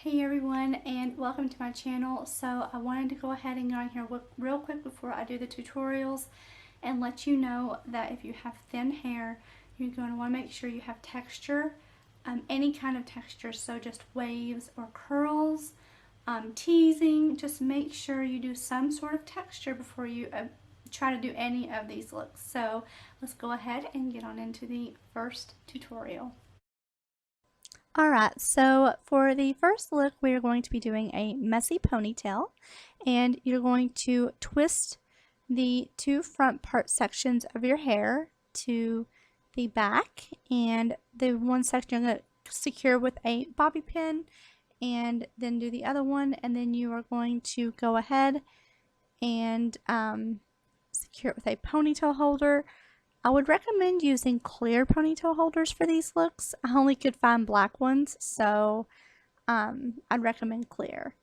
Hey everyone, and welcome to my channel. So I wanted to go ahead and go in here real quick before I do the tutorials and let you know that if you have thin hair, you're going to want to make sure you have texture, any kind of texture, so just waves or curls, teasing. Just make sure you do some sort of texture before you try to do any of these looks. So let's go ahead and get on into the first tutorial. Alright, so for the first look, we are going to be doing a messy ponytail, and you're going to twist the two front part sections of your hair to the back, and the one section you're going to secure with a bobby pin, and then do the other one, and then you are going to go ahead and secure it with a ponytail holder. I would recommend using clear ponytail holders for these looks. I only could find black ones, so I'd recommend clear.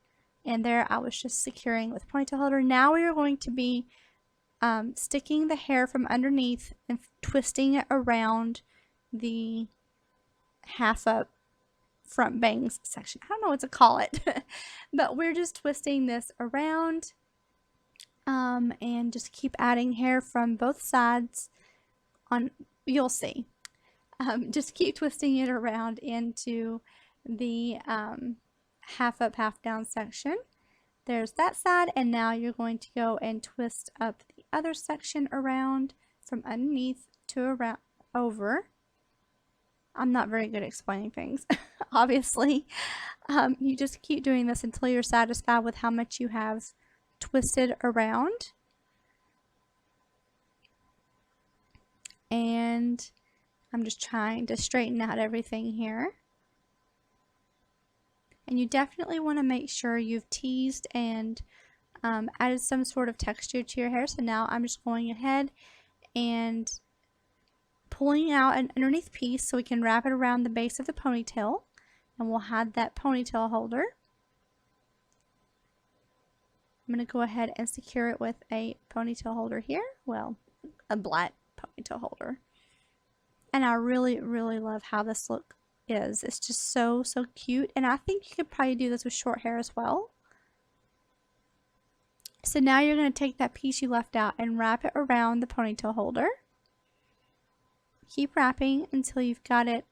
And there I was just securing with ponytail holder. Now we are going to be sticking the hair from underneath and twisting it around the half up front bangs section. I don't know what to call it, but we're just twisting this around and just keep adding hair from both sides. You'll see. Just keep twisting it around into the half up, half down section. There's that side, and now you're going to go and twist up the other section around from underneath to around over. I'm not very good at explaining things, obviously. You just keep doing this until you're satisfied with how much you have twisted around. And I'm just trying to straighten out everything here. And you definitely want to make sure you've teased and added some sort of texture to your hair. So now I'm just going ahead and pulling out an underneath piece so we can wrap it around the base of the ponytail. And we'll hide that ponytail holder. I'm going to go ahead and secure it with a ponytail holder here. Well, a black ponytail holder. And I really love how this look is. It's just so cute, and I think you could probably do this with short hair as well. So now you're going to take that piece you left out and wrap it around the ponytail holder. Keep wrapping until you've got it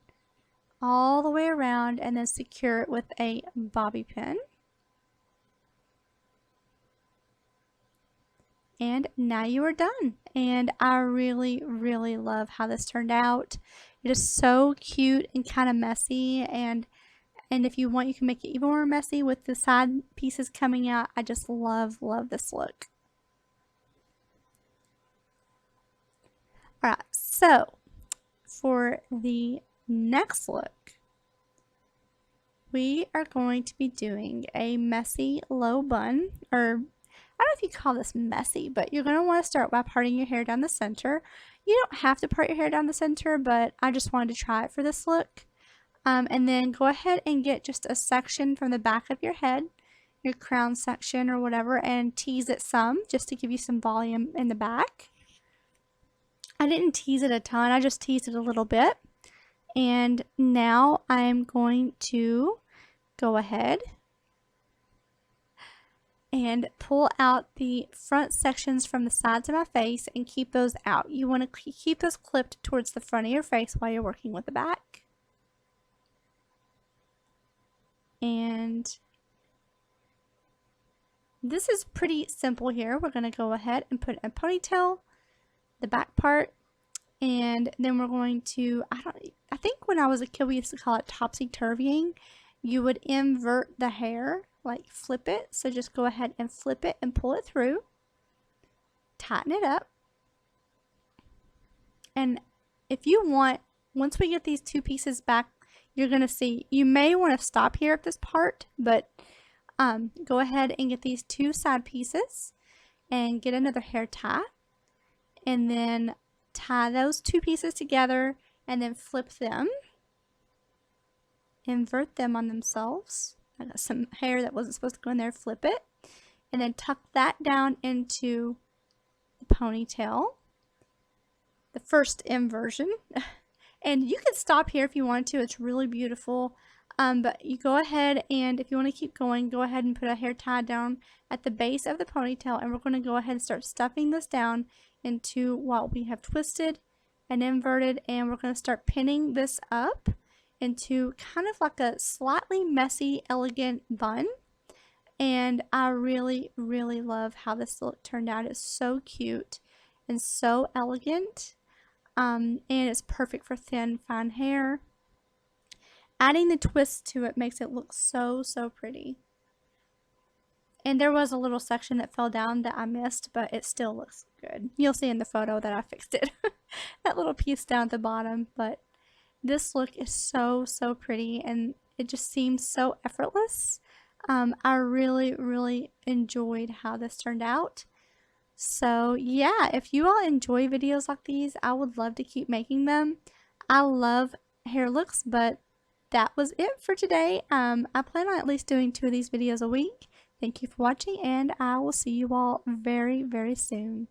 all the way around, and then secure it with a bobby pin. And now you are done, and I really love how this turned out. It is so cute and kind of messy, and if you want, you can make it even more messy with the side pieces coming out. I just love this look. Alright, so for the next look, we are going to be doing a messy low bun, or I don't know if you call this messy, but you're going to want to start by parting your hair down the center. You don't have to part your hair down the center, but I just wanted to try it for this look. And then go ahead and get just a section from the back of your head, your crown section or whatever, and tease it some just to give you some volume in the back. I didn't tease it a ton, I just teased it a little bit. And now I'm going to go ahead and pull out the front sections from the sides of my face and keep those out. You want to keep those clipped towards the front of your face while you're working with the back. And this is pretty simple here. We're going to go ahead and put a ponytail, the back part, and then we're going to, I think when I was a kid we used to call it topsy-turvying. You would invert the hair, like flip it. So just go ahead and flip it and pull it through. Tighten it up. And if you want, once we get these two pieces back, you're going to see, you may want to stop here at this part, but go ahead and get these two side pieces and get another hair tie. And then tie those two pieces together and then flip them. Invert them on themselves. I got some hair that wasn't supposed to go in there, flip it, and then tuck that down into the ponytail, the first inversion. And you can stop here if you want to. It's really beautiful. But you go ahead, and if you want to keep going, go ahead and put a hair tie down at the base of the ponytail, and we're going to go ahead and start stuffing this down into what we have twisted and inverted, and we're going to start pinning this up into kind of like a slightly messy, elegant bun. And I really, really love how this look turned out. It's so cute and so elegant, and it's perfect for thin, fine hair. Adding the twist to it makes it look so, so pretty. And there was a little section that fell down that I missed, but it still looks good. You'll see in the photo that I fixed it. That little piece down at the bottom. But this look is so, so pretty, and it just seems so effortless. I really, really enjoyed how this turned out. So yeah, if you all enjoy videos like these, I would love to keep making them. I love hair looks, but that was it for today. I plan on at least doing 2 of these videos a week. Thank you for watching, and I will see you all very, very soon.